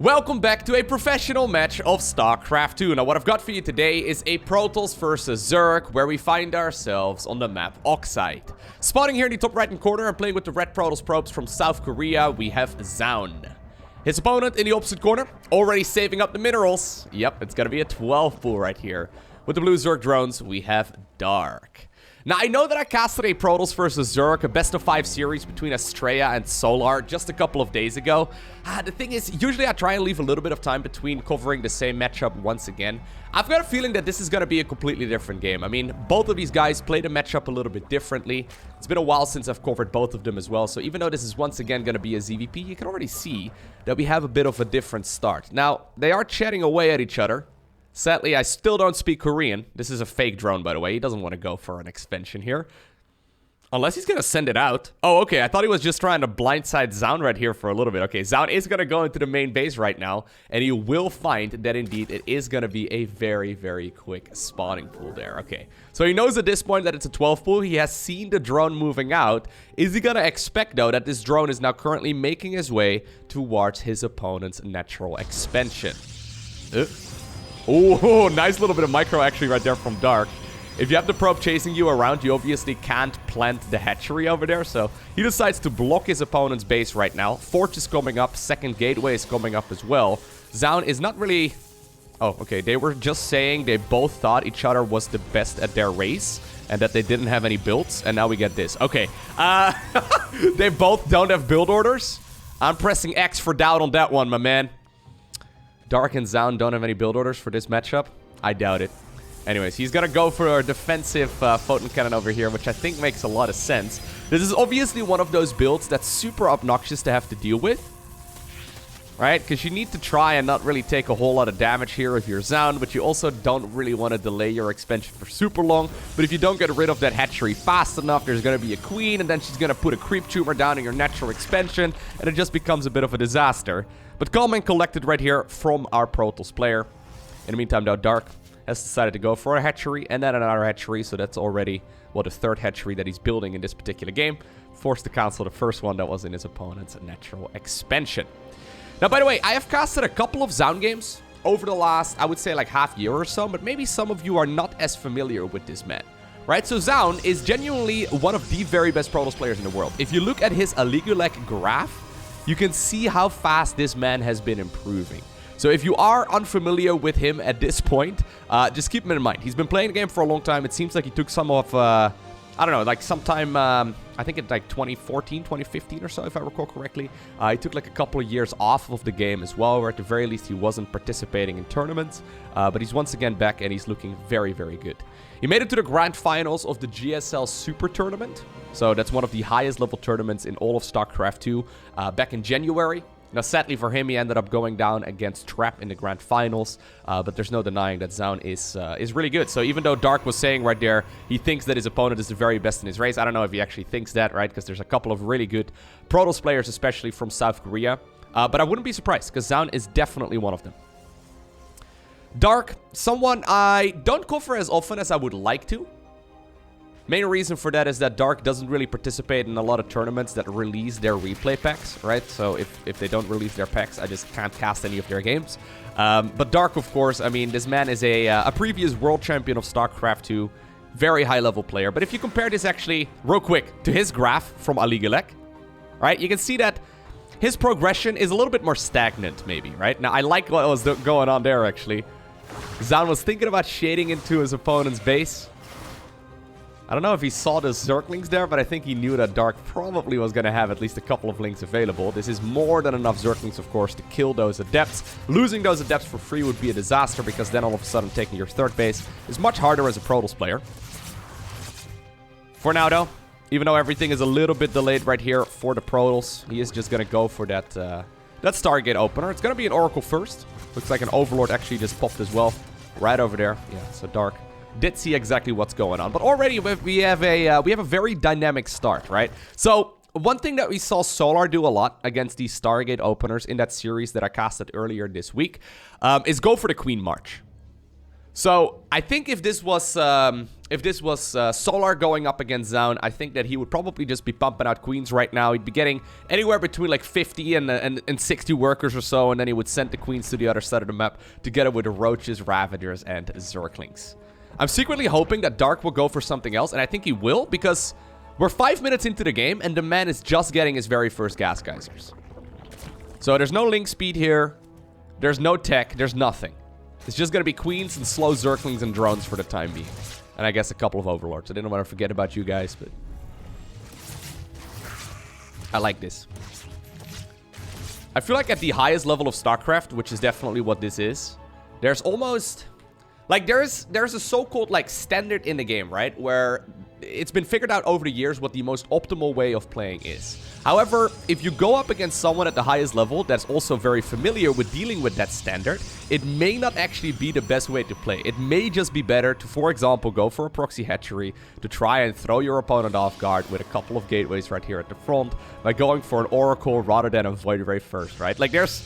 Welcome back to a professional match of StarCraft 2. Now what I've got for you today is a Protoss versus Zerg, where we find ourselves on the map Oxide. Spawning here in the top right hand corner and playing with the red Protoss probes from South Korea, we have Zoun. His opponent in the opposite corner, already saving up the minerals. Yep, it's gonna be a 12 pool right here. With the blue Zerg drones, we have Dark. Now, I know that I casted a Protoss versus Zerg, a best of 5 series between Estrella and Solar just a couple of days ago. The thing is, usually I try and leave a little bit of time between covering the same matchup once again. I've got a feeling that this is going to be a completely different game. I mean, both of these guys played the matchup a little bit differently. It's been a while since I've covered both of them as well, so even though this is once again going to be a ZVP, you can already see that we have a bit of a different start. Now, they are chatting away at each other. Sadly, I still don't speak Korean. This is a fake drone, by the way. He doesn't want to go for an expansion here. Unless he's going to send it out. Oh, okay. I thought he was just trying to blindside Zoun right here for a little bit. Okay, Zoun is going to go into the main base right now. And you will find that indeed it is going to be a very, very quick spawning pool there. Okay, so he knows at this point that it's a 12 pool. He has seen the drone moving out. Is he going to expect, though, that this drone is now currently making his way towards his opponent's natural expansion? Oh, nice little bit of micro actually right there from Dark. If you have the probe chasing you around, you obviously can't plant the hatchery over there. So he decides to block his opponent's base right now. Forge is coming up. Second gateway is coming up as well. Zoun is not really... Oh, okay. They were just saying they both thought each other was the best at their race and that they didn't have any builds. And now we get this. Okay. They both don't have build orders. I'm pressing X for doubt on that one, my man. Dark and Zoun don't have any build orders for this matchup? I doubt it. Anyways, he's gonna go for a defensive photon cannon over here, which I think makes a lot of sense. This is obviously one of those builds that's super obnoxious to have to deal with. Right? Because you need to try and not really take a whole lot of damage here if you're Zoun, but you also don't really want to delay your expansion for super long. But if you don't get rid of that hatchery fast enough, there's going to be a queen, and then she's going to put a creep tumor down in your natural expansion, and it just becomes a bit of a disaster. But calm and collected right here from our Protoss player. In the meantime, though, Dark has decided to go for a hatchery and then another hatchery, so that's already, well, the third hatchery that he's building in this particular game. Forced to cancel the first one that was in his opponent's natural expansion. Now, by the way, I have casted a couple of Zoun games over the last, I would say, like half year or so, but maybe some of you are not as familiar with this man, right? So Zoun is genuinely one of the very best Protoss players in the world. If you look at his Aligulek graph, you can see how fast this man has been improving. So if you are unfamiliar with him at this point, just keep him in mind. He's been playing the game for a long time. It seems like he took some of, I don't know, like sometime, I think it's like 2014, 2015 or so, if I recall correctly. He took like a couple of years off of the game as well, or at the very least he wasn't participating in tournaments. But he's once again back and he's looking very, very good. He made it to the grand finals of the GSL Super Tournament. So that's one of the highest level tournaments in all of StarCraft 2 back in January. Now, sadly for him, he ended up going down against Trap in the grand finals. But there's no denying that Zoun is really good. So even though Dark was saying right there, he thinks that his opponent is the very best in his race. I don't know if he actually thinks that, right? Because there's a couple of really good Protoss players, especially from South Korea. But I wouldn't be surprised, because Zoun is definitely one of them. Dark, someone I don't cover as often as I would like to. Main reason for that is that Dark doesn't really participate in a lot of tournaments that release their replay packs, right? So if they don't release their packs, I just can't cast any of their games. But Dark, of course, I mean, this man is a previous world champion of StarCraft 2. Very high-level player. But if you compare this actually, real quick, to his graph from Aligulek, right? You can see that his progression is a little bit more stagnant, maybe, right? Now, I like what was going on there, actually. Zoun was thinking about shading into his opponent's base. I don't know if he saw the Zerglings there, but I think he knew that Dark probably was going to have at least a couple of links available. This is more than enough Zerglings, of course, to kill those Adepts. Losing those Adepts for free would be a disaster, because then all of a sudden taking your third base is much harder as a Protoss player. For now, though, even though everything is a little bit delayed right here for the Protoss, he is just going to go for that Stargate opener. It's going to be an Oracle first. Looks like an Overlord actually just popped as well. Right over there. Yeah, so Dark did see exactly what's going on. But already we have a very dynamic start, right? So one thing that we saw Solar do a lot against these Stargate openers in that series that I casted earlier this week is go for the Queen March. So I think if this was if this was Solar going up against Zoun, I think that he would probably just be pumping out queens right now. He'd be getting anywhere between like 50 and 60 workers or so, and then he would send the queens to the other side of the map together with the Roaches, Ravagers, and Zerglings. I'm secretly hoping that Dark will go for something else, and I think he will, because we're 5 minutes into the game, and the man is just getting his very first gas geysers. So there's no link speed here. There's no tech. There's nothing. It's just going to be queens and slow Zerglings and drones for the time being. And I guess a couple of overlords. I didn't want to forget about you guys, but I like this. I feel like at the highest level of StarCraft, which is definitely what this is, there's almost... like, there's a so-called, like, standard in the game, right? Where it's been figured out over the years what the most optimal way of playing is. However, if you go up against someone at the highest level that's also very familiar with dealing with that standard, it may not actually be the best way to play. It may just be better to, for example, go for a proxy hatchery to try and throw your opponent off guard with a couple of gateways right here at the front by going for an Oracle rather than a Void Ray first, right? Like, there's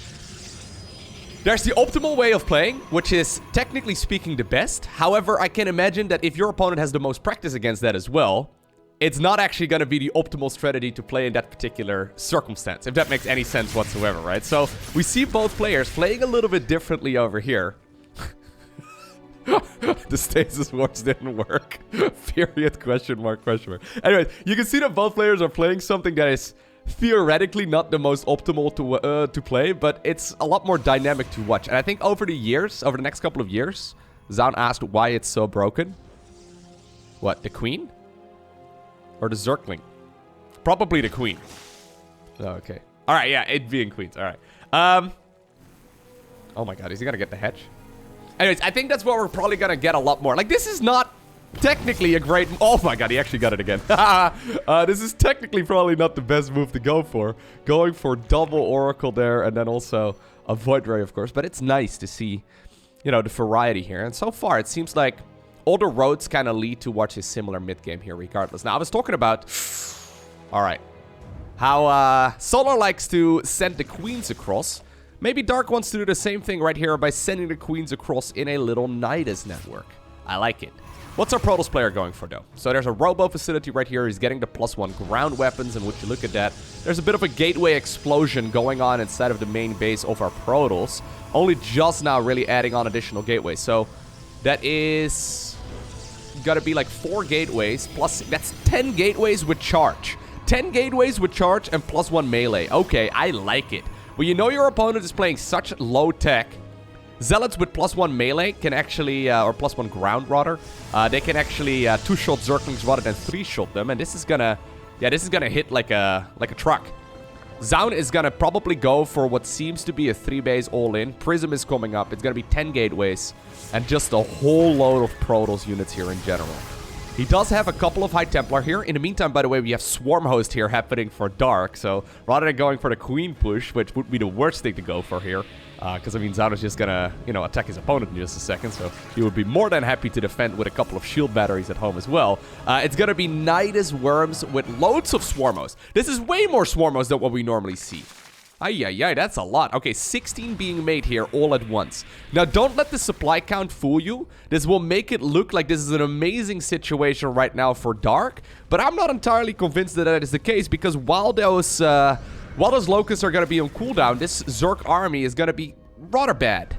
the optimal way of playing, which is, technically speaking, the best. However, I can imagine that if your opponent has the most practice against that as well, it's not actually going to be the optimal strategy to play in that particular circumstance, if that makes any sense whatsoever, right? So, we see both players playing a little bit differently over here. The stasis wards didn't work. Period, question mark, question mark. Anyway, you can see that both players are playing something that is theoretically not the most optimal to play, but it's a lot more dynamic to watch. And I think over the years, over the next couple of years, Zoun asked why it's so broken. What, the queen? Or the Zergling? Probably the queen. Oh, okay. Alright, yeah, it being queens. Alright. Oh my god, is he gonna get the hedge? Anyways, I think that's what we're probably gonna get a lot more. Like, this is not technically a great... oh my god, he actually got it again. This is technically probably not the best move to go for. Going for double Oracle there, and then also a Void Ray, of course. But it's nice to see, you know, the variety here. And so far, it seems like all the roads kind of lead towards a similar mid-game here, regardless. Now, I was talking about... alright. How Solar likes to send the queens across. Maybe Dark wants to do the same thing right here by sending the queens across in a little Nidus network. I like it. What's our Protoss player going for, though? So there's a Robo facility right here. He's getting the +1 ground weapons, and would you look at that, there's a bit of a gateway explosion going on inside of the main base of our Protoss. Only just now really adding on additional gateways. So that is gotta be like 4 gateways, plus that's 10 gateways with charge. 10 gateways with charge and +1 melee. Okay, I like it. Well, you know your opponent is playing such low tech. Zealots with +1 melee can actually, or +1 ground rather, they can actually 2-shot Zerglings rather than 3-shot them, and this is gonna, yeah, this is gonna hit like a truck. Zoun is gonna probably go for what seems to be a 3-base all-in. Prism is coming up. It's gonna be 10 gateways, and just a whole load of Protoss units here in general. He does have a couple of High Templar here. In the meantime, by the way, we have Swarm Host here happening for Dark. So rather than going for the Queen push, which would be the worst thing to go for here, because, I mean, Zoun is just gonna, you know, attack his opponent in just a second. So he would be more than happy to defend with a couple of shield batteries at home as well. It's gonna be Nidus Worms with loads of Swarm Host. This is way more Swarm Host than what we normally see. Ay, that's a lot. Okay, 16 being made here all at once. Now, don't let the supply count fool you. This will make it look like this is an amazing situation right now for Dark. But I'm not entirely convinced that that is the case, because while those Locusts are going to be on cooldown, this Zerg army is going to be rather bad.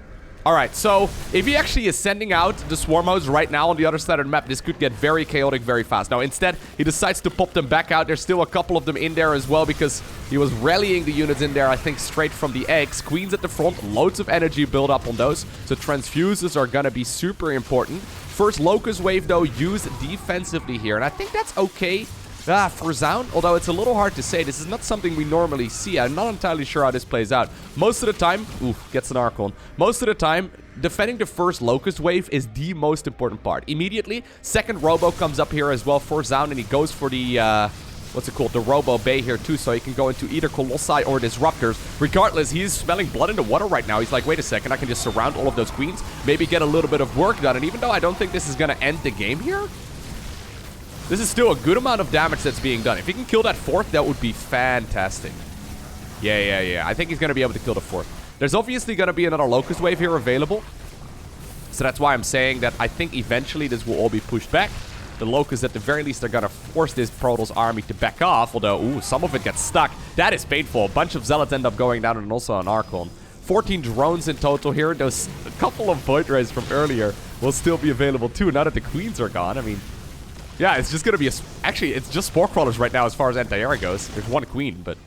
Alright, so if he actually is sending out the Swarm Hosts right now on the other side of the map, this could get very chaotic very fast. Now, instead, he decides to pop them back out. There's still a couple of them in there as well, because he was rallying the units in there, I think, straight from the eggs. Queens at the front, loads of energy build up on those. So transfuses are gonna be super important. First Locust wave, though, used defensively here, and I think that's okay. For Zoun, although it's a little hard to say. This is not something we normally see. I'm not entirely sure how this plays out. Most of the time, gets an Archon. Most of the time, defending the first Locust wave is the most important part. Immediately, second Robo comes up here as well for Zoun, and he goes for the, what's it called? The Robo Bay here too, so he can go into either Colossi or Disruptors. Regardless, he's smelling blood in the water right now. He's like, wait a second, I can just surround all of those queens, maybe get a little bit of work done, and even though I don't think this is gonna end the game here, this is still a good amount of damage that's being done. If he can kill that fourth, that would be fantastic. Yeah. I think he's going to be able to kill the fourth. There's obviously going to be another Locust wave here available. So that's why I'm saying that I think eventually this will all be pushed back. The Locusts, at the very least, are going to force this Protoss army to back off. Although, ooh, some of it gets stuck. That is painful. A bunch of Zealots end up going down, and also an Archon. 14 drones in total here. Those a couple of Void Rays from earlier will still be available too, now that the Queens are gone. I mean, yeah, it's just going to be actually, it's just Spore Crawlers right now as far as anti-air goes. There's one Queen, but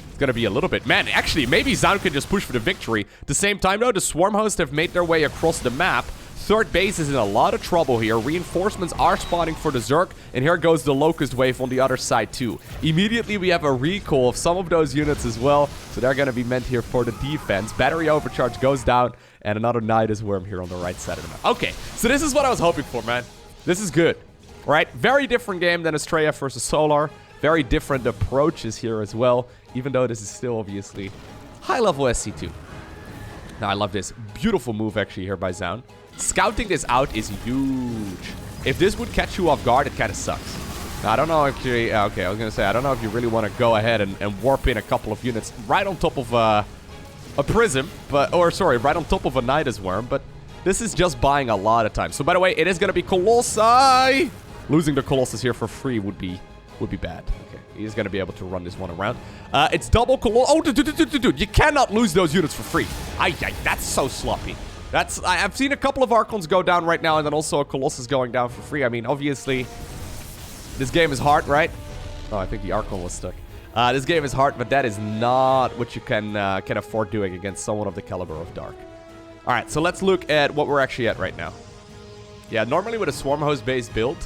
it's going to be a little bit. Man, actually, maybe Zoun can just push for the victory. At the same time, though, the Swarm Hosts have made their way across the map. Third base is in a lot of trouble here. Reinforcements are spawning for the Zerg, and here goes the Locust Wave on the other side too. Immediately, we have a recall of some of those units as well, so they're going to be meant here for the defense. Battery overcharge goes down, and another Nidus Worm here on the right side of the map. Okay, so this is what I was hoping for, man. This is good, right? Very different game than Estrella versus Solar. Very different approaches here as well, even though this is still obviously high-level SC2. Now, I love this. Beautiful move, actually, here by Zoun. Scouting this out is huge. If this would catch you off guard, it kind of sucks. Now, I don't know if you... Okay, I was going to say, I don't know if you really want to go ahead and warp in a couple of units right on top of a Prism, but... Or, sorry, right on top of a Nidus Worm, but this is just buying a lot of time. So, by the way, it is going to be Colossi! Losing the Colossus here for free would be bad. Okay, he's going to be able to run this one around. It's double Colossus... Oh, dude, you cannot lose those units for free. That's so sloppy. I've seen a couple of Archons go down right now, and then also a Colossus going down for free. I mean, obviously, this game is hard, right? Oh, I think the Archon was stuck. This game is hard, but that is not what you can afford doing against someone of the caliber of Dark. All right, so let's look at what we're actually at right now. Yeah, normally with a Swarm Host-based build,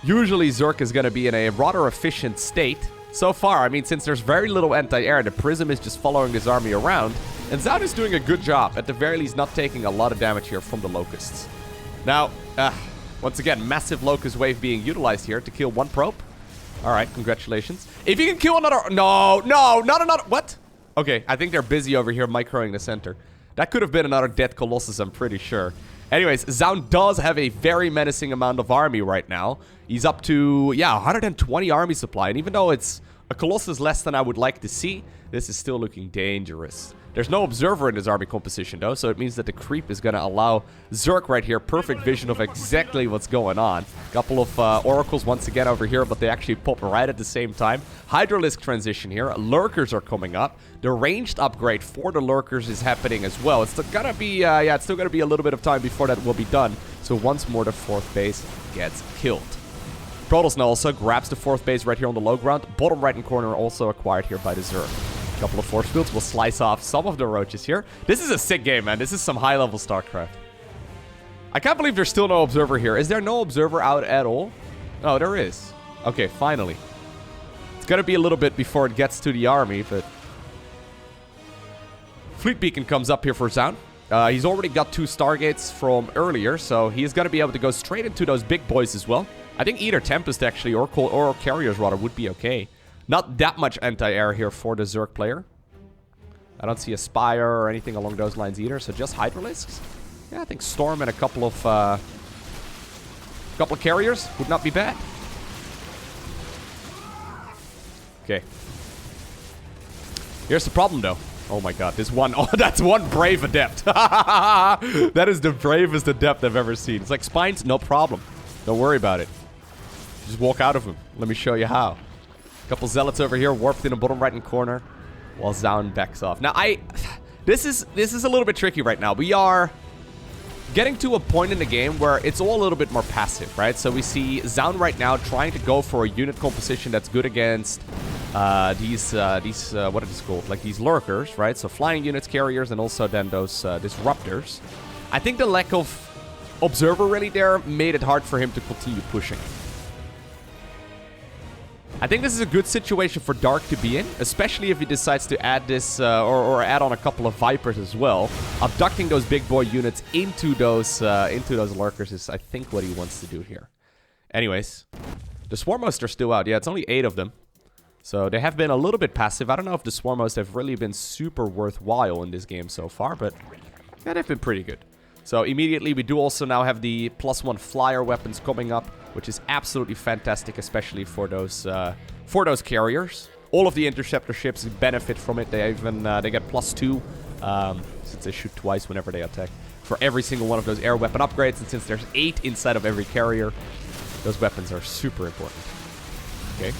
usually Zerg is going to be in a rather efficient state. So far, I mean, since there's very little anti-air, the Prism is just following this army around. And Zoun is doing a good job, at the very least not taking a lot of damage here from the Locusts. Now, once again, massive Locust Wave being utilized here to kill one probe. Alright, congratulations. If you can kill another... No, not another... What? Okay, I think they're busy over here microing the center. That could have been another dead Colossus, I'm pretty sure. Anyways, Zoun does have a very menacing amount of army right now. He's up to, yeah, 120 army supply. And even though it's a Colossus less than I would like to see, this is still looking dangerous. There's no observer in this army composition, though, so it means that the creep is going to allow Zerg right here perfect vision of exactly what's going on. Couple of oracles once again over here, but they actually pop right at the same time. Hydralisk transition here. Lurkers are coming up. The ranged upgrade for the Lurkers is happening as well. It's still going to be, it's still going to be a little bit of time before that will be done. So once more, the fourth base gets killed. Protoss now also grabs the fourth base right here on the low ground. Bottom right-hand corner also acquired here by the Zerg. Couple of force fields will slice off some of the roaches here. This is a sick game, man. This is some high-level StarCraft. I can't believe there's still no observer here. Is there no observer out at all? Oh, there is. Okay, finally. It's gonna be a little bit before it gets to the army, but... Fleet Beacon comes up here for Zoun. He's already got 2 Stargates from earlier, so he's gonna be able to go straight into those big boys as well. I think either Tempest, actually, or Carriers, rather, would be okay. Not that much anti-air here for the Zerg player. I don't see a Spire or anything along those lines either, so just Hydralisks. Yeah, I think Storm and a couple of Carriers would not be bad. Okay. Here's the problem, though. Oh my god, this one... Oh, that's one brave Adept. That is the bravest Adept I've ever seen. It's like Spines, no problem. Don't worry about it. Just walk out of them. Let me show you how. Couple Zealots over here, warped in the bottom right-hand corner, while Zoun backs off. Now, this is a little bit tricky right now. We are getting to a point in the game where it's all a little bit more passive, right? So we see Zoun right now trying to go for a unit composition that's good against these what are these called? Like these Lurkers, right? So flying units, Carriers, and also then those Disruptors. I think the lack of Observer really there made it hard for him to continue pushing. I think this is a good situation for Dark to be in, especially if he decides to add this, or add on a couple of Vipers as well. Abducting those big boy units into those Lurkers is, I think, what he wants to do here. Anyways, the Swarm Hosts are still out. Yeah, it's only 8 of them. So they have been a little bit passive. I don't know if the Swarm Hosts have really been super worthwhile in this game so far, but yeah, they've been pretty good. So immediately we do also now have the +1 flyer weapons coming up, which is absolutely fantastic, especially for those Carriers. All of the interceptor ships benefit from it. They even they get +2 since they shoot twice whenever they attack for every single one of those air weapon upgrades. And since there's 8 inside of every carrier, Those weapons are super important. Okay.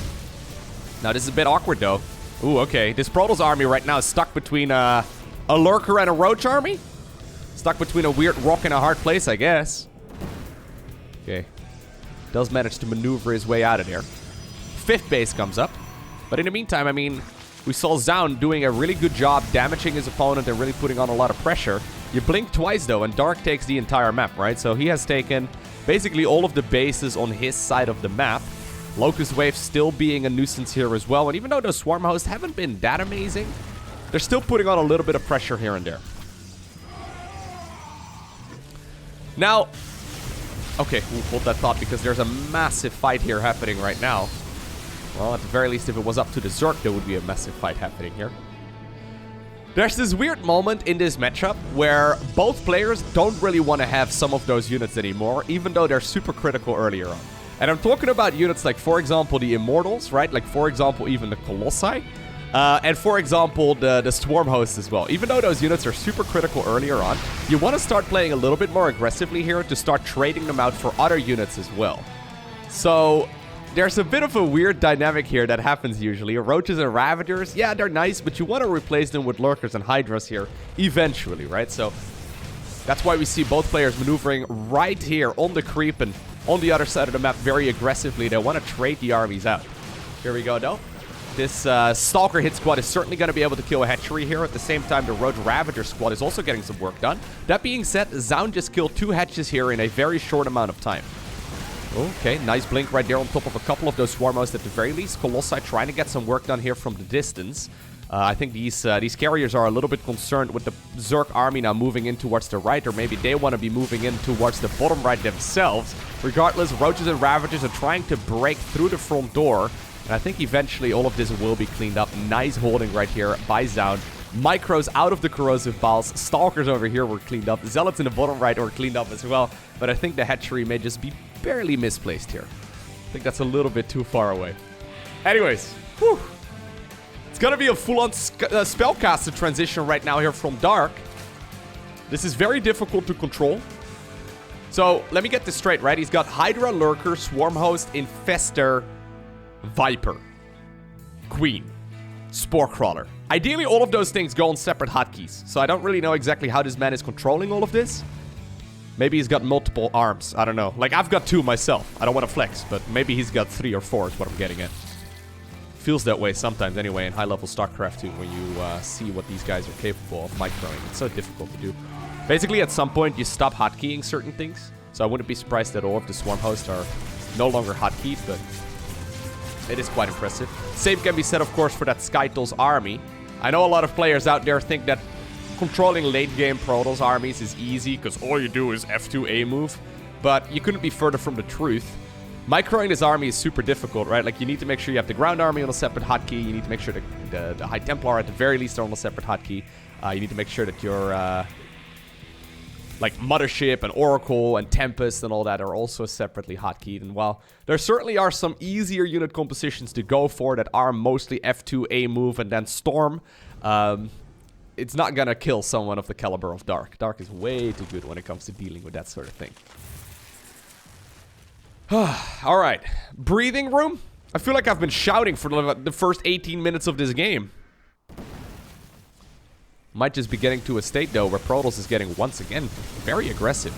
Now, this is a bit awkward, though. Ooh, okay. This Protoss army right now is stuck between a Lurker and a Roach army. Stuck between a weird rock and a hard place, I guess. Okay. Does manage to maneuver his way out of there. 5th base comes up. But in the meantime, I mean, we saw Zoun doing a really good job damaging his opponent and really putting on a lot of pressure. You blink twice, though, and Dark takes the entire map, right? So he has taken basically all of the bases on his side of the map. Locust Wave still being a nuisance here as well. And even though those Swarm Hosts haven't been that amazing, they're still putting on a little bit of pressure here and there. Now, okay, we'll hold that thought because there's a massive fight here happening right now. Well, at the very least, if it was up to the Zerg, there would be a massive fight happening here. There's this weird moment in this matchup where both players don't really want to have some of those units anymore, even though they're super critical earlier on. And I'm talking about units like, for example, the Immortals, right? Like, for example, even the Colossi. And for example, the Swarm Hosts as well. Even though those units are super critical earlier on, you want to start playing a little bit more aggressively here to start trading them out for other units as well. So there's a bit of a weird dynamic here that happens usually. Roaches and Ravagers, yeah, they're nice, but you want to replace them with Lurkers and Hydras here eventually, right? So that's why we see both players maneuvering right here on the creep and on the other side of the map very aggressively. They want to trade the armies out. Here we go, though. This Stalker hit squad is certainly going to be able to kill a hatchery here. At the same time, the Roach Ravager squad is also getting some work done. That being said, Zoun just killed 2 hatches here in a very short amount of time. Okay, nice blink right there on top of a couple of those Swarm Hosts at the very least. Colossi trying to get some work done here from the distance. I think these carriers are a little bit concerned with the Zerg army now moving in towards the right, or maybe they want to be moving in towards the bottom right themselves. Regardless, Roaches and Ravagers are trying to break through the front door. And I think eventually all of this will be cleaned up. Nice holding right here by Zoun. Micros out of the corrosive balls. Stalkers over here were cleaned up. Zealots in the bottom right were cleaned up as well. But I think the hatchery may just be barely misplaced here. I think that's a little bit too far away. Anyways, whew. It's going to be a full-on spellcaster transition right now here from Dark. This is very difficult to control. So let me get this straight, right? He's got Hydra, Lurker, Swarm Host, Infester, Viper, Queen, Spore Crawler. Ideally, all of those things go on separate hotkeys. So I don't really know exactly how this man is controlling all of this. Maybe he's got multiple arms. I don't know. Like, I've got 2 myself. I don't want to flex, but maybe he's got 3 or 4 is what I'm getting at. Feels that way sometimes anyway in high-level StarCraft 2 when you see what these guys are capable of microing. It's so difficult to do. Basically, at some point, you stop hotkeying certain things. So I wouldn't be surprised at all if the Swarm Hosts are no longer hotkeyed, but it is quite impressive. Same can be said, of course, for that Skytle's army. I know a lot of players out there think that controlling late-game Protoss armies is easy because all you do is F2A move, but you couldn't be further from the truth. Microing this army is super difficult, right? Like, you need to make sure you have the ground army on a separate hotkey. You need to make sure the High Templar at the very least are on a separate hotkey. You need to make sure that your like Mothership and Oracle and Tempest and all that are also separately hotkeyed. And while there certainly are some easier unit compositions to go for that are mostly F2A move and then Storm, it's not gonna kill someone of the caliber of Dark. Dark is way too good when it comes to dealing with that sort of thing. Alright, breathing room? I feel like I've been shouting for the first 18 minutes of this game. Might just be getting to a state, though, where Protoss is getting, once again, very aggressive.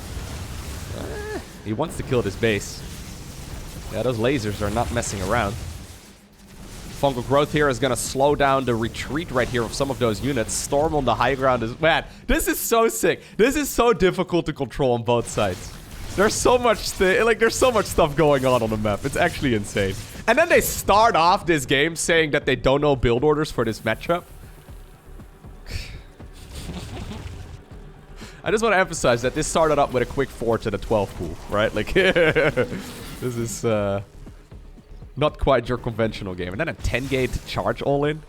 He wants to kill this base. Yeah, those lasers are not messing around. Fungal growth here is going to slow down the retreat right here of some of those units. Storm on the high ground is... Man, this is so sick. This is so difficult to control on both sides. There's so much... there's so much stuff going on the map. It's actually insane. And then they start off this game saying that they don't know build orders for this matchup. I just want to emphasize that this started up with a quick 4 to the 12 pool, right? Like, this is not quite your conventional game. And then a 10-gate charge all-in.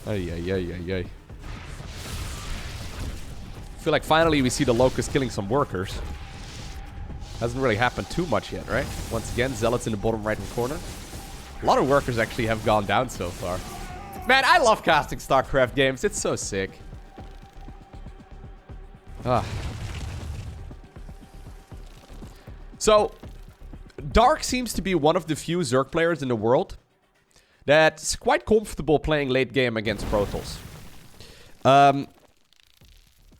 Ay. I feel like finally we see the Locust killing some workers. Hasn't really happened too much yet, right? Once again, Zealots in the bottom right-hand corner. A lot of workers actually have gone down so far. Man, I love casting StarCraft games. It's so sick. So, Dark seems to be one of the few Zerg players in the world that's quite comfortable playing late game against Protoss.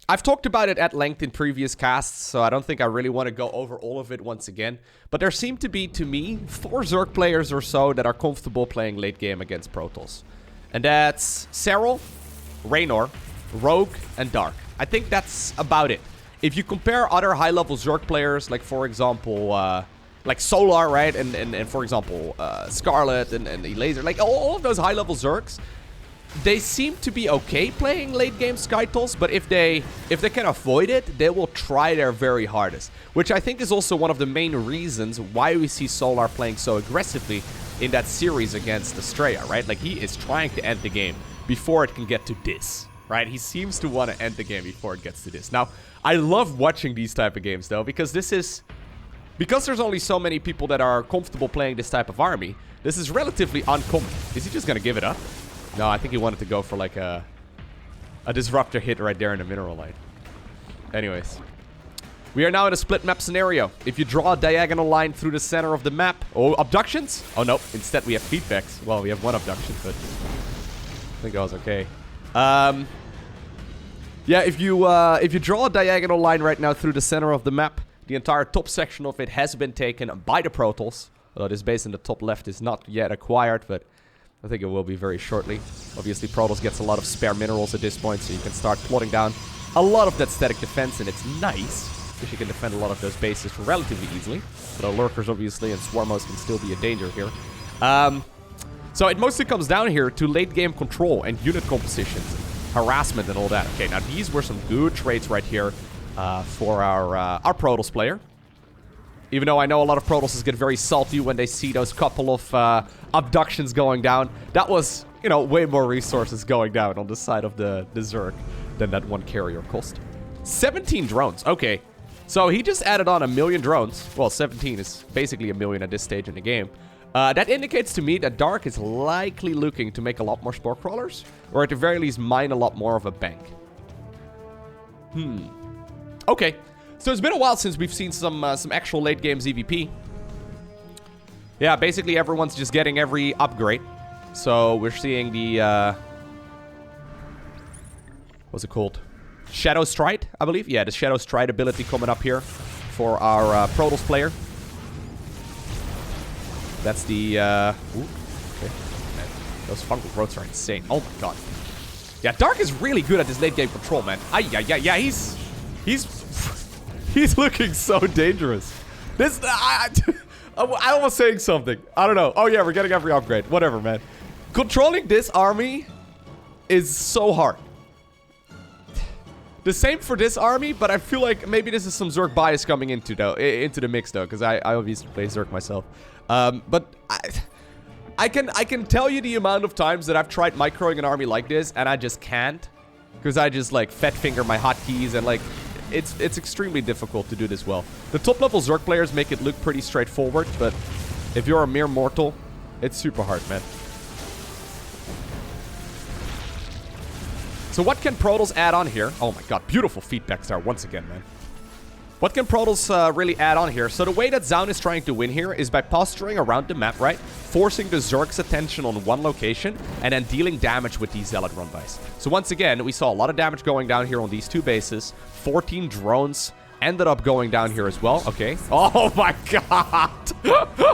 I've talked about it at length in previous casts, so I don't think I really want to go over all of it once again. But there seem to be, to me, 4 Zerg players or so that are comfortable playing late game against Protoss. And that's Serral, Raynor, Rogue, and Dark. I think that's about it. If you compare other high-level Zerg players, like for example, like Solar, right? And for example, Scarlet and Laser, like all of those high-level Zergs, they seem to be okay playing late-game Skytools, but if they can avoid it, they will try their very hardest. Which I think is also one of the main reasons why we see Solar playing so aggressively in that series against Estrella, right? Like, he is trying to end the game before it can get to this, right? He seems to want to end the game before it gets to this. Now, I love watching these type of games, though, because because there's only so many people that are comfortable playing this type of army, this is relatively uncommon. Is he just going to give it up? No, I think he wanted to go for like a disruptor hit right there in the mineral line. Anyways. We are now in a split map scenario. If you draw a diagonal line through the center of the map... Oh, abductions? Oh, no. Instead, we have feedbacks. Well, we have 1 abduction, but... I think I was okay. Yeah, if you draw a diagonal line right now through the center of the map, the entire top section of it has been taken by the Protoss. Although this base in the top left is not yet acquired, but... I think it will be very shortly. Obviously, Protoss gets a lot of spare minerals at this point, so you can start plotting down a lot of that static defense, and it's nice, because you can defend a lot of those bases relatively easily. Although Lurkers, obviously, and Swarmos can still be a danger here. So it mostly comes down here to late-game control and unit compositions, harassment and all that. Okay, now these were some good traits right here for our Protoss player. Even though I know a lot of Protosses get very salty when they see those couple of abductions going down. That was, you know, way more resources going down on the side of the Zerg than that 1 carrier cost. 17 drones. Okay. So he just added on 1 million drones. Well, 17 is basically 1 million at this stage in the game. That indicates to me that Dark is likely looking to make a lot more spore crawlers. Or at the very least, mine a lot more of a bank. Okay. So it's been a while since we've seen some actual late game ZVP. Yeah, basically everyone's just getting every upgrade. So we're seeing the what's it called? Shadow Stride, I believe. Yeah, the Shadow Stride ability coming up here for our Protoss player. That's the ooh, okay. Man, those fungal growths are insane. Oh my god. Yeah, Dark is really good at this late game control, man. Yeah, he's looking so dangerous. This, I'm almost saying something. I don't know. Oh yeah, we're getting every upgrade. Whatever, man. Controlling this army is so hard. The same for this army, but I feel like maybe this is some Zerg bias coming into the mix though, because I obviously play Zerg myself. But I can tell you the amount of times that I've tried microing an army like this, and I just can't, because I just like fat finger my hotkeys and like. It's extremely difficult to do this well. The top level Zerg players make it look pretty straightforward, but if you're a mere mortal, it's super hard, man. So what can Protoss add on here? Oh my god, beautiful feedbacks there once again, man. What can Protoss really add on here? So the way that Zoun is trying to win here is by posturing around the map, right? Forcing the Zerg's attention on one location and then dealing damage with these Zealot run-bys. So once again, we saw a lot of damage going down here on these 2 bases. 14 drones ended up going down here as well. Okay. Oh my god.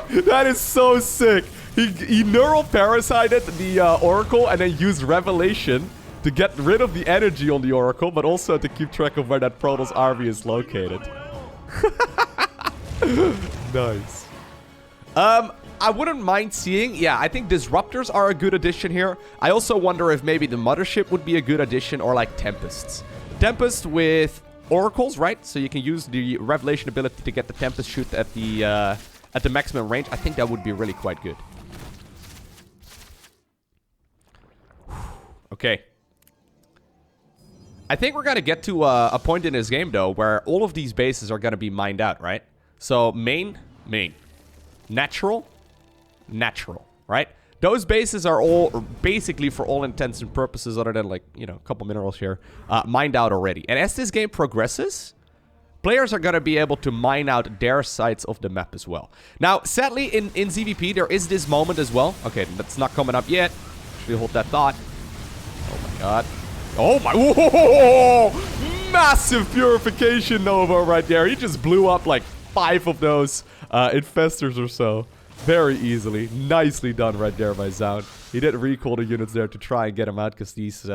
That is so sick. He neural parasited the Oracle and then used Revelation to get rid of the energy on the Oracle, but also to keep track of where that Protoss army is located. Nice. I wouldn't mind seeing... Yeah, I think Disruptors are a good addition here. I also wonder if maybe the Mothership would be a good addition, or like Tempests. Tempest with Oracles, right? So you can use the Revelation ability to get the Tempest shoot at the maximum range. I think that would be really quite good. Okay. I think we're going to get to a point in this game, though, where all of these bases are going to be mined out, right? So, main. Natural, right? Those bases are all, basically, for all intents and purposes, other than, like, you know, a couple minerals here, mined out already. And as this game progresses, players are going to be able to mine out their sides of the map as well. Now, sadly, in ZVP, there is this moment as well. Okay, that's not coming up yet. Actually, hold that thought. Oh my god. Oh my... Whoa! Massive purification Nova right there. He just blew up like 5 of those infestors or so. Very easily. Nicely done right there by Zoun. He did recall the units there to try and get him out because these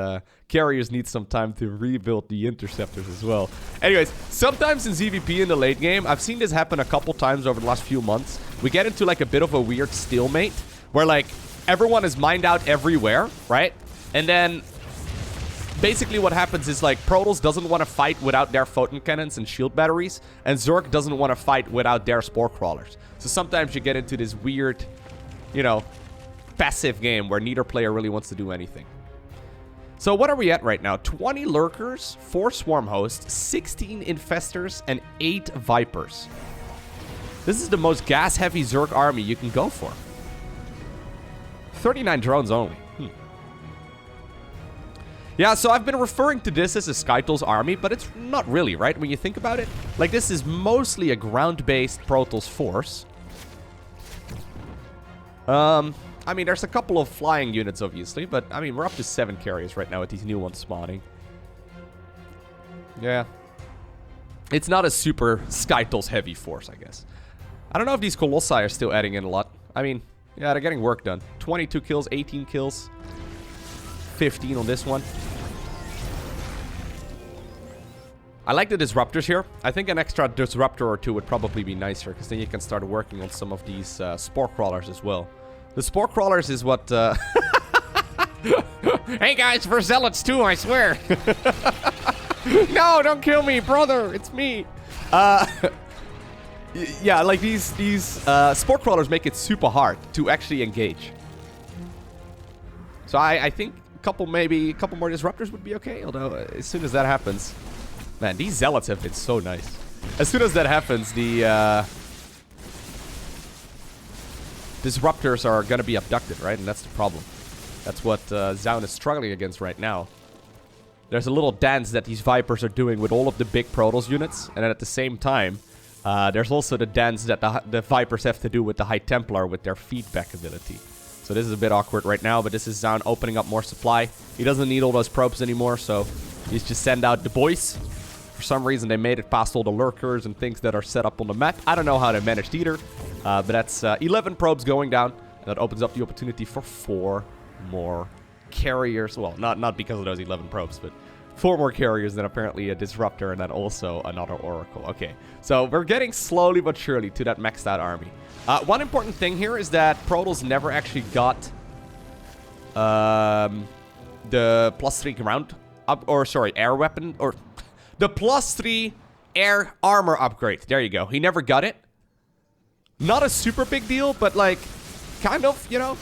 carriers need some time to rebuild the interceptors as well. Anyways, sometimes in ZVP in the late game, I've seen this happen a couple times over the last few months. We get into like a bit of a weird stalemate where like everyone is mined out everywhere, right? And then basically what happens is like Protoss doesn't want to fight without their photon cannons and shield batteries, and Zerg doesn't want to fight without their spore crawlers. So sometimes you get into this weird, you know, passive game where neither player really wants to do anything. So what are we at right now? 20 lurkers, 4 swarm hosts, 16 infestors, and 8 vipers. This is the most gas-heavy Zerg army you can go for. 39 drones only. Yeah, so I've been referring to this as a Skytools army, but it's not really, right? When you think about it. Like, this is mostly a ground-based Protoss force. I mean, there's a couple of flying units, obviously, but, I mean, we're up to 7 carriers right now with these new ones spawning. Yeah. It's not a super Skytools-heavy force, I guess. I don't know if these Colossi are still adding in a lot. I mean, yeah, they're getting work done. 22 kills, 18 kills. 15 on this one. I like the disruptors here. I think an extra disruptor or 2 would probably be nicer, because then you can start working on some of these spore crawlers as well. The spore crawlers is what... Hey guys, we're zealots too, I swear. No, don't kill me, brother. It's me. Yeah, like these spore crawlers make it super hard to actually engage. So I think maybe a couple more disruptors would be okay. Although as soon as that happens, man, these zealots have been so nice. As soon as that happens, the disruptors are gonna be abducted, right? And that's the problem. That's what Zoun is struggling against right now. There's a little dance that these Vipers are doing with all of the big Protoss units, and then at the same time, there's also the dance that the Vipers have to do with the High Templar with their feedback ability. So this is a bit awkward right now, but this is Zoun opening up more supply. He doesn't need all those probes anymore, so he's just send out the boys. For some reason, they made it past all the lurkers and things that are set up on the map. I don't know how they managed either, but that's 11 probes going down, and that opens up the opportunity for 4 more carriers. Well, not because of those 11 probes, but 4 more carriers, then apparently a disruptor, and then also another oracle. Okay, so we're getting slowly but surely to that maxed out army. One important thing here is that Protoss never actually got the +3 ground up, or sorry, air weapon, or the +3 air armor upgrade. There you go. He never got it. Not a super big deal, but like, kind of, you know.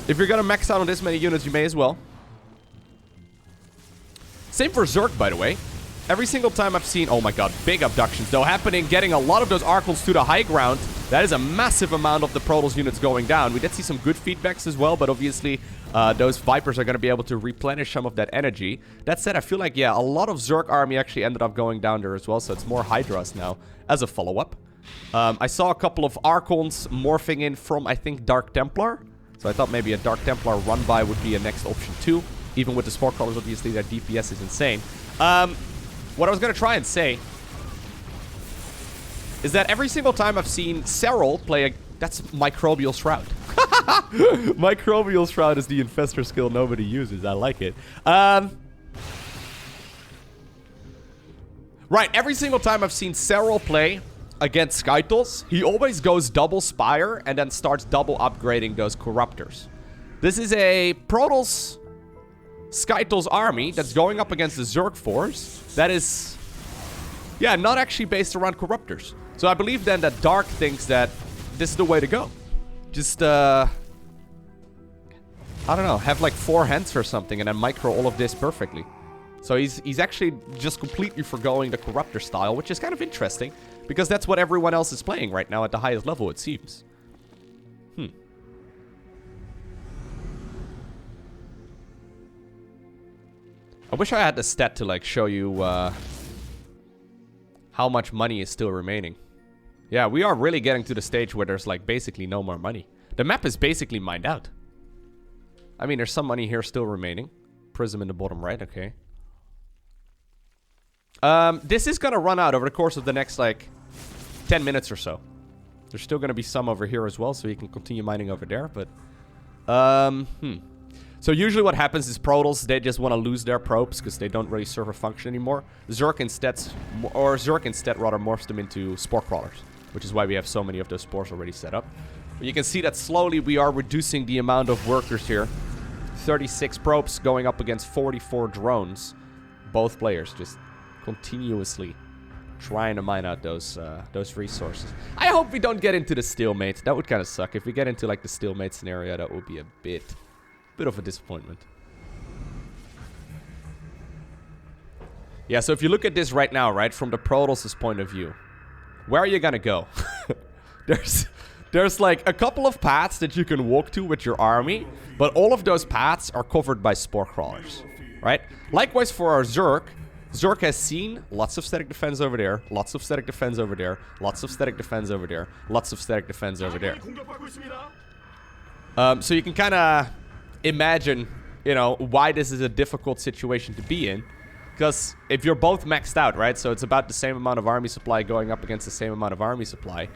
If you're gonna max out on this many units, you may as well. Same for Zerg, by the way. Every single time I've seen, oh my god, big abductions though happening, getting a lot of those Archons to the high ground. That is a massive amount of the Protoss units going down. We did see some good feedbacks as well, but obviously those Vipers are going to be able to replenish some of that energy. That said, I feel like, yeah, a lot of Zerg army actually ended up going down there as well, so it's more Hydras now as a follow-up. I saw a couple of Archons morphing in from, I think, Dark Templar. So I thought maybe a Dark Templar run-by would be a next option too. Even with the Spore Crawlers, obviously, their DPS is insane. What I was going to try and say is that every single time I've seen Serral play a... That's Microbial Shroud. Microbial Shroud is the Infestor skill nobody uses. I like it. Right, every single time I've seen Serral play against Skytools, he always goes double Spire and then starts double upgrading those Corruptors. This is a Protoss Skytools army that's going up against the Zerg force that is, yeah, not actually based around Corruptors. So I believe then that Dark thinks that this is the way to go. Just, I don't know, have like 4 hands or something and then micro all of this perfectly. So he's actually just completely forgoing the Corruptor style, which is kind of interesting, because that's what everyone else is playing right now at the highest level, it seems. I wish I had the stat to, like, show you, how much money is still remaining. Yeah, we are really getting to the stage where there's like basically no more money. The map is basically mined out. I mean, there's some money here still remaining. Prism in the bottom right, okay. This is gonna run out over the course of the next, like, 10 minutes or so. There's still gonna be some over here as well, so you can continue mining over there, but... So usually what happens is Protoss, they just want to lose their probes, because they don't really serve a function anymore. Zerg instead rather morphs them into spore crawlers, which is why we have so many of those spores already set up. But you can see that slowly we are reducing the amount of workers here. 36 probes going up against 44 drones. Both players just continuously trying to mine out those resources. I hope we don't get into the stalemate. That would kind of suck. If we get into like the stalemate scenario, that would be a bit of a disappointment. Yeah, so if you look at this right now, right, from the Protoss' point of view, where are you gonna go? There's like a couple of paths that you can walk to with your army, but all of those paths are covered by spore crawlers, right? Likewise for our Zerg. Zerg has seen lots of static defense over there, lots of static defense over there, lots of static defense over there, lots of static defense over there. So you can kind of imagine, you know, why this is a difficult situation to be in. Because if you're both maxed out, right, so it's about the same amount of army supply going up against the same amount of army supply,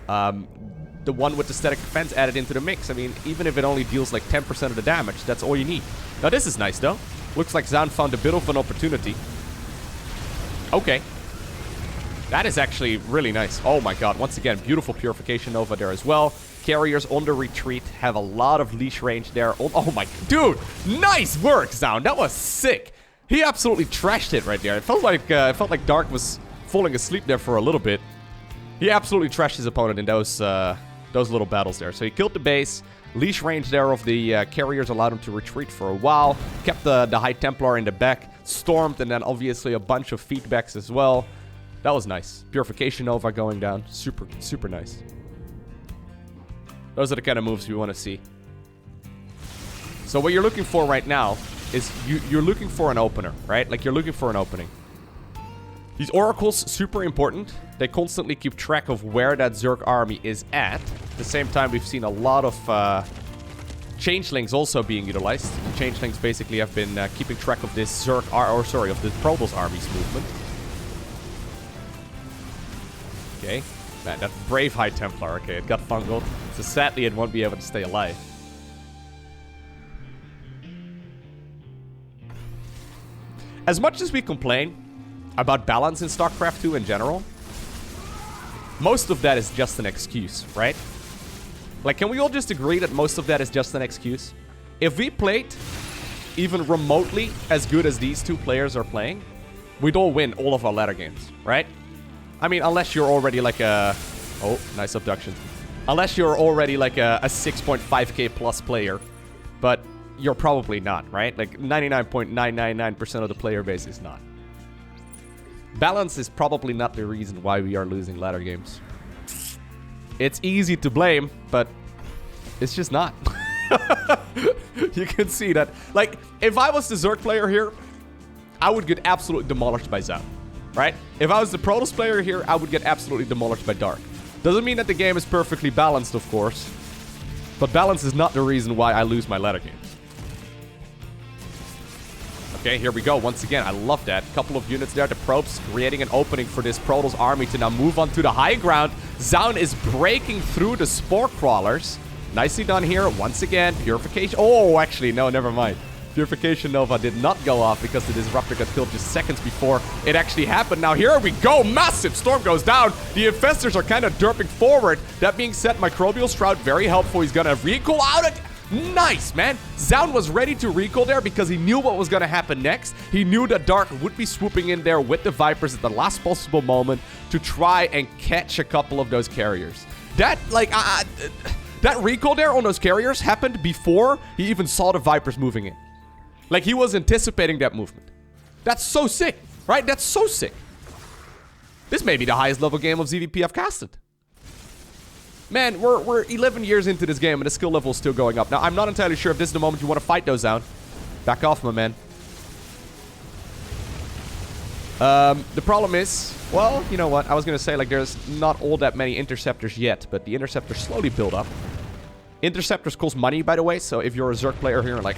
the one with the static defense added into the mix, I mean, even if it only deals like 10% of the damage, that's all you need. Now this is nice though. Looks like Zoun found a bit of an opportunity. Okay. That is actually really nice. Oh my god, once again, beautiful purification over there as well. Carriers on the retreat have a lot of leash range there. Oh my... Dude! Nice work, Zoun! That was sick! He absolutely trashed it right there. It felt like Dark was falling asleep there for a little bit. He absolutely trashed his opponent in those little battles there. So he killed the base. Leash range there of the carriers allowed him to retreat for a while. Kept the High Templar in the back. Stormed, and then obviously a bunch of feedbacks as well. That was nice. Purification Nova going down. Super, super nice. Those are the kind of moves we want to see. So what you're looking for right now is you're looking for an opener, right? Like, you're looking for an opening. These oracles, super important. They constantly keep track of where that Zerg army is at. At the same time, we've seen a lot of changelings also being utilized. The changelings basically have been keeping track of this of the Protoss army's movement. Okay. Man, that brave High Templar. Okay, it got fungled. So sadly, it won't be able to stay alive. As much as we complain about balance in StarCraft 2 in general, most of that is just an excuse, right? Like, can we all just agree that most of that is just an excuse? If we played even remotely as good as these two players are playing, we'd all win all of our ladder games, right? I mean, unless you're already like a... Oh, nice abduction. Unless you're already like a 6.5k plus player, but you're probably not, right? Like 99.999% of the player base is not. Balance is probably not the reason why we are losing ladder games. It's easy to blame, but it's just not. You can see that. Like, if I was the Zerg player here, I would get absolutely demolished by Zoun, right? If I was the Protoss player here, I would get absolutely demolished by Dark. Doesn't mean that the game is perfectly balanced, of course, but balance is not the reason why I lose my ladder games. Okay, here we go. Once again, I love that. Couple of units there. The probes creating an opening for this Protoss army to now move on to the high ground. Zoun is breaking through the spore crawlers. Nicely done here. Once again, purification. Oh, actually, no, never mind. Purification Nova did not go off because the Disruptor got killed just seconds before it actually happened. Now here we go. Massive storm goes down. The Infestors are kind of derping forward. That being said, Microbial Shroud, very helpful. He's going to recall out it. Nice, man. Zoun was ready to recall there because he knew what was going to happen next. He knew that Dark would be swooping in there with the Vipers at the last possible moment to try and catch a couple of those carriers. That, like, that recall there on those carriers happened before he even saw the Vipers moving in. Like, he was anticipating that movement. That's so sick, right? That's so sick. This may be the highest level game of ZVP I've casted. Man, we're 11 years into this game and the skill level is still going up. Now, I'm not entirely sure if this is the moment you want to fight those out. Back off, my man. The problem is, well, you know what? I was going to say, like, there's not all that many interceptors yet, but the interceptors slowly build up. Interceptors cost money, by the way, so if you're a Zerg player here, like,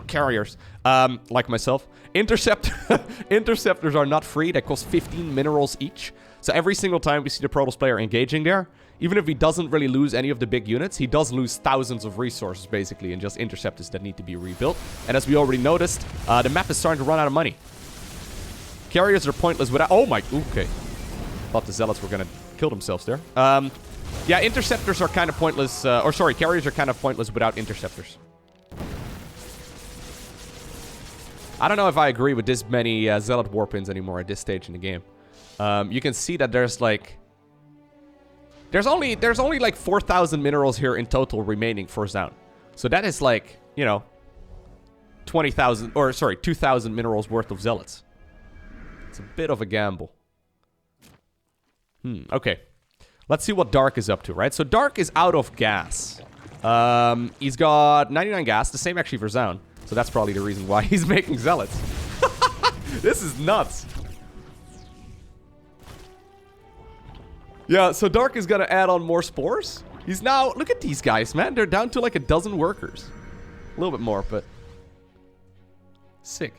carriers, like myself, interceptors are not free. They cost 15 minerals each. So every single time we see the Protoss player engaging there, even if he doesn't really lose any of the big units, he does lose thousands of resources, basically, in just interceptors that need to be rebuilt. And as we already noticed, the map is starting to run out of money. Carriers are pointless without... Oh my... Okay. Thought the Zealots were gonna kill themselves there. Yeah, interceptors are kind of pointless. Or sorry, carriers are kind of pointless without interceptors. I don't know if I agree with this many Zealot warpins anymore at this stage in the game. You can see that there's like... There's only like 4,000 minerals here in total remaining for Zoun. So that is like, you know... 20,000... Or sorry, 2,000 minerals worth of Zealots. It's a bit of a gamble. Okay. Let's see what Dark is up to, right? So Dark is out of gas. He's got 99 gas, the same actually for Zoun. So that's probably the reason why he's making Zealots. This is nuts. Yeah, so Dark is gonna add on more spores. He's now... Look at these guys, man. They're down to like a dozen workers. A little bit more, but... Sick.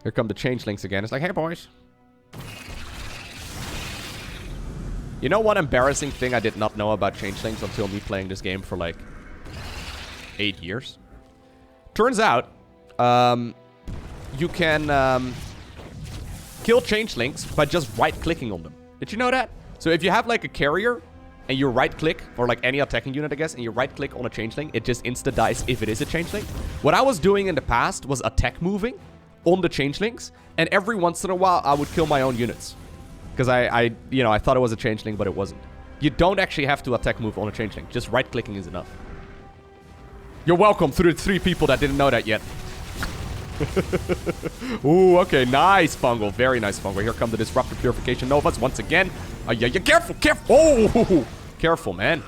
Here come the changelings again. It's like, hey, boys. You know what embarrassing thing I did not know about changelings until me playing this game for like 8 years? Turns out, you can kill changelings by just right-clicking on them. Did you know that? So if you have like a carrier and you right-click, or like any attacking unit, I guess, and you right-click on a changeling, it just insta-dies if it is a changeling. What I was doing in the past was attack moving on the changelings, and every once in a while I would kill my own units. Because I thought it was a changeling, but it wasn't. You don't actually have to attack move on a changeling. Just right-clicking is enough. You're welcome to the 3 people that didn't know that yet. Ooh, okay. Nice fungal. Very nice fungal. Here come the Disruptor Purification Novas once again. Yeah, careful, careful. Oh, careful, man.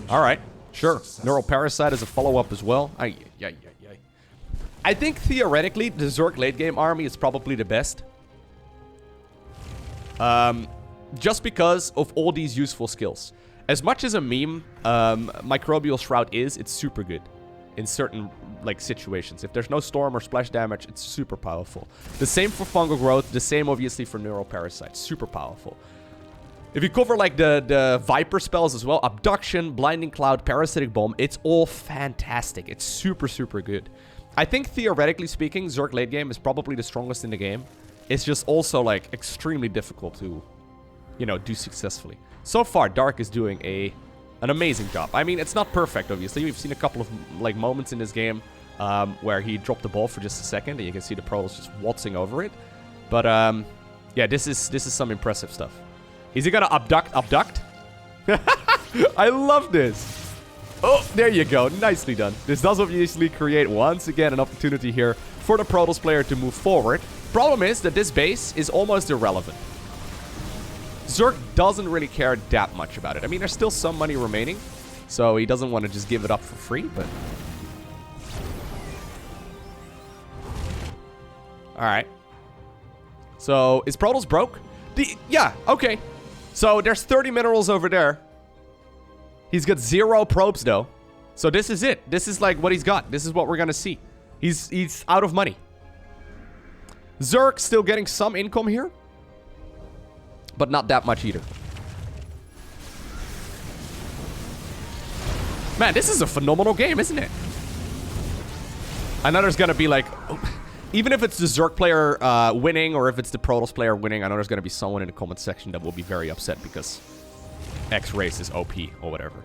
All right. Sure. Neural Parasite is a follow-up as well. I think theoretically, the Zerg late-game army is probably the best. Just because of all these useful skills. As much as a meme, Microbial Shroud is, it's super good. In certain, like, situations. If there's no storm or splash damage, it's super powerful. The same for Fungal Growth, the same obviously for Neural Parasite. Super powerful. If you cover, like, the Viper spells as well, Abduction, Blinding Cloud, Parasitic Bomb, it's all fantastic. It's super, super good. I think, theoretically speaking, Zerg late game is probably the strongest in the game. It's just also, like, extremely difficult to, you know, do successfully. So far, Dark is doing an amazing job. I mean, it's not perfect, obviously. We've seen a couple of, like, moments in this game where he dropped the ball for just a second, and you can see the Protoss just waltzing over it. But, yeah, this is some impressive stuff. Is he gonna abduct? I love this. Oh, there you go. Nicely done. This does obviously create, once again, an opportunity here for the Protoss player to move forward. Problem is that this base is almost irrelevant. Zerg doesn't really care that much about it. I mean, there's still some money remaining, so he doesn't want to just give it up for free, but... Alright. So, is Protoss broke? Yeah, okay. So, there's 30 minerals over there. He's got 0 probes, though. So, this is it. This is, like, what he's got. This is what we're gonna see. He's out of money. Zerg still getting some income here. But not that much either. Man, this is a phenomenal game, isn't it? I know there's gonna be like... Even if it's the Zerg player winning, or if it's the Protoss player winning, I know there's gonna be someone in the comment section that will be very upset because X race is OP or whatever.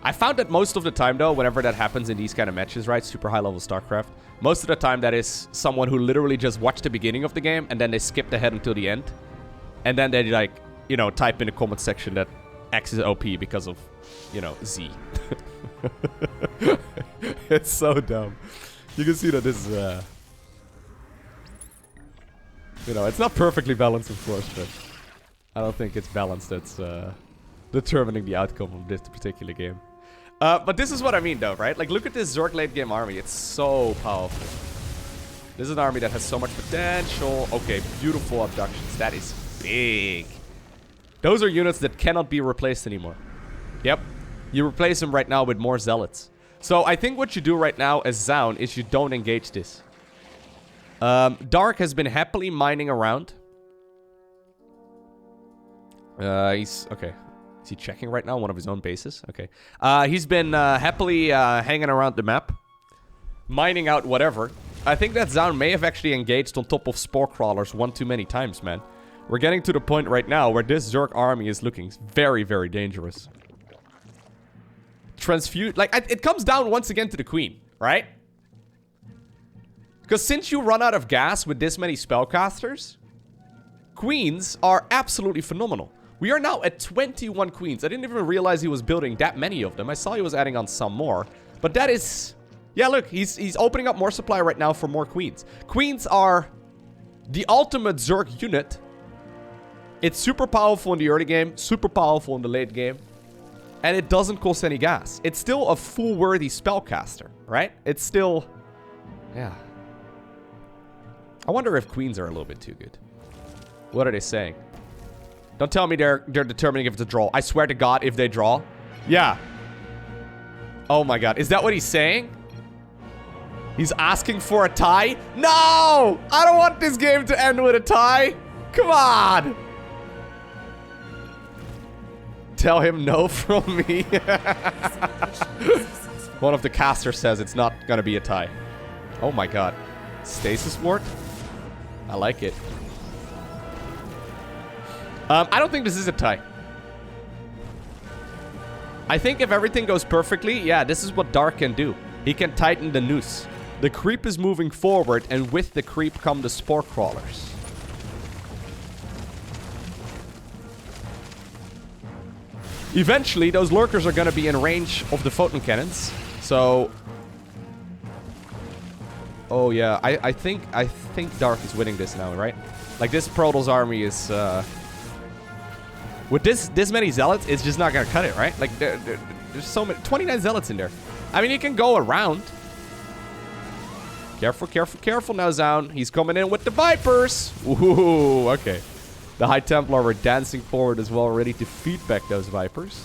I found that most of the time, though, whenever that happens in these kind of matches, right? Super high-level StarCraft. Most of the time, that is someone who literally just watched the beginning of the game, and then they skipped ahead until the end. And then they, like, you know, type in the comment section that X is OP because of, you know, Z. It's so dumb. You can see that this is, you know, it's not perfectly balanced, of course, but I don't think it's balanced that's determining the outcome of this particular game. But this is what I mean, though, right? Like, look at this Zerg late game army. It's so powerful. This is an army that has so much potential. Okay, beautiful abductions. That is big. Those are units that cannot be replaced anymore. Yep. You replace them right now with more zealots. So I think what you do right now as Zoun is you don't engage this. Dark has been happily mining around. He's... Okay. Is he checking right now? One of his own bases? Okay. He's been happily hanging around the map. Mining out whatever. I think that Zoun may have actually engaged on top of spore crawlers one too many times, man. We're getting to the point right now where this Zerg army is looking very, very dangerous. Transfuse... Like, it comes down once again to the queen, right? Because since you run out of gas with this many spellcasters, queens are absolutely phenomenal. We are now at 21 queens. I didn't even realize he was building that many of them. I saw he was adding on some more. But that is... Yeah, look, he's opening up more supply right now for more queens. Queens are the ultimate Zerg unit. It's super powerful in the early game, super powerful in the late game. And it doesn't cost any gas. It's still a full-worthy spellcaster, right? It's still... Yeah. I wonder if queens are a little bit too good. What are they saying? Don't tell me they're determining if it's a draw. I swear to God, if they draw. Yeah. Oh my God. Is that what he's saying? He's asking for a tie? No! I don't want this game to end with a tie. Come on. Tell him no from me. One of the casters says it's not gonna be a tie. Oh my God. Stasis ward? I like it. I don't think this is a tie. I think if everything goes perfectly, yeah, this is what Dark can do. He can tighten the noose. The creep is moving forward, and with the creep come the spore crawlers. Eventually, those lurkers are going to be in range of the photon cannons. So... Oh, yeah. I think Dark is winning this now, right? Like, this Protoss army is... With this many zealots, it's just not going to cut it, right? Like, there's so many... 29 zealots in there. I mean, you can go around. Careful, careful, careful now, Zoun. He's coming in with the Vipers. Ooh, okay. The High Templar were dancing forward as well, ready to feed back those Vipers.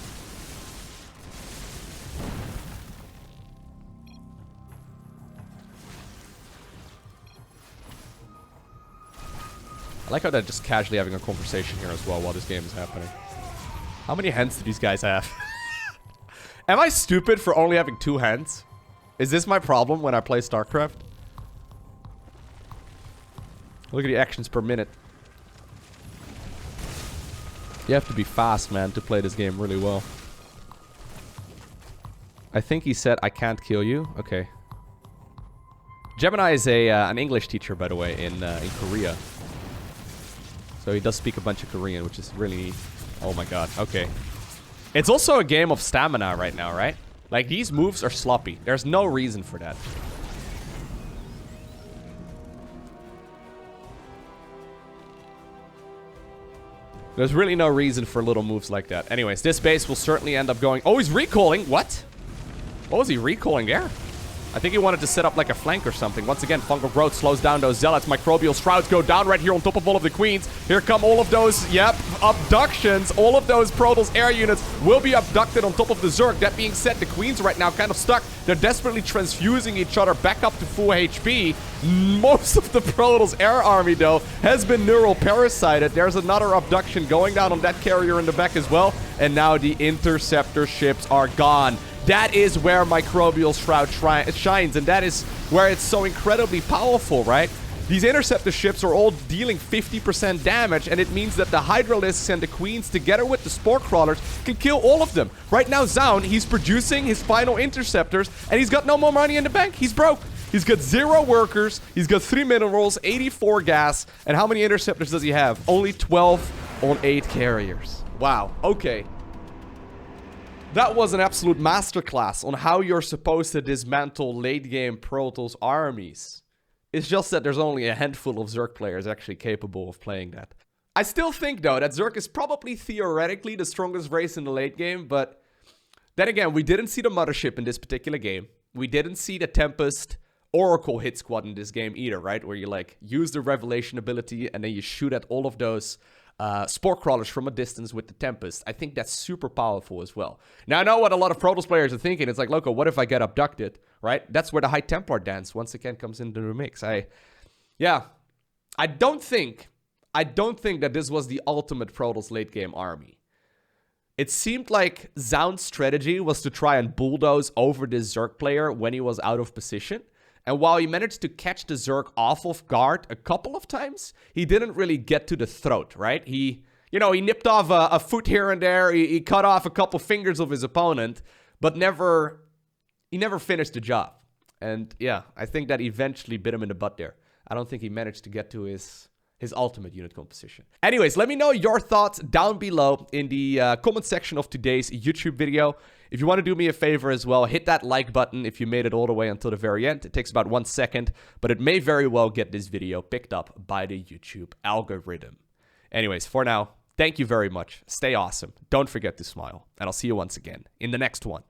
I like how they're just casually having a conversation here as well while this game is happening. How many hands do these guys have? Am I stupid for only having 2 hands? Is this my problem when I play StarCraft? Look at the actions per minute. You have to be fast, man, to play this game really well. I think he said, I can't kill you. Okay. Gemini is an English teacher, by the way, in Korea. So he does speak a bunch of Korean, which is really neat. Oh my God. Okay. It's also a game of stamina right now, right? Like, these moves are sloppy. There's no reason for that. There's really no reason for little moves like that. Anyways, this base will certainly end up going... Oh, he's recalling. What? What was he recalling there? I think he wanted to set up like a flank or something. Once again, fungal growth slows down those zealots. Microbial shrouds go down right here on top of all of the queens. Here come all of those, yep, abductions. All of those Protoss air units will be abducted on top of the Zerg. That being said, the queens right now kind of stuck. They're desperately transfusing each other back up to full HP. Most of the Protoss air army, though, has been neural parasited. There's another abduction going down on that carrier in the back as well. And now the interceptor ships are gone. That is where Microbial Shroud shines, and that is where it's so incredibly powerful, right? These interceptor ships are all dealing 50% damage, and it means that the Hydralisks and the Queens, together with the Spore Crawlers, can kill all of them. Right now, Zoun, he's producing his final interceptors, and he's got no more money in the bank. He's broke. He's got 0 workers, he's got 3 minerals, 84 gas, and how many interceptors does he have? Only 12 on 8 carriers. Wow, okay. That was an absolute masterclass on how you're supposed to dismantle late-game Protoss armies. It's just that there's only a handful of Zerg players actually capable of playing that. I still think, though, that Zerg is probably theoretically the strongest race in the late game, but then again, we didn't see the Mothership in this particular game. We didn't see the Tempest Oracle hit squad in this game either, right? Where you like use the Revelation ability and then you shoot at all of those spore crawlers from a distance with the Tempest. I think that's super powerful as well. Now, I know what a lot of Protoss players are thinking. It's like, Lowko, what if I get abducted, right? That's where the High Templar dance once again comes into the mix. I don't think that this was the ultimate Protoss late game army. It seemed like Zoun's strategy was to try and bulldoze over this Zerg player when he was out of position. And while he managed to catch the Zerg off of guard a couple of times, he didn't really get to the throat, right? He nipped off a foot here and there. He cut off a couple fingers of his opponent, but he never finished the job. And yeah, I think that eventually bit him in the butt there. I don't think he managed to get to his ultimate unit composition. Anyways, let me know your thoughts down below in the comment section of today's YouTube video. If you want to do me a favor as well, hit that like button if you made it all the way until the very end. It takes about 1 second, but it may very well get this video picked up by the YouTube algorithm. Anyways, for now, thank you very much. Stay awesome. Don't forget to smile, and I'll see you once again in the next one.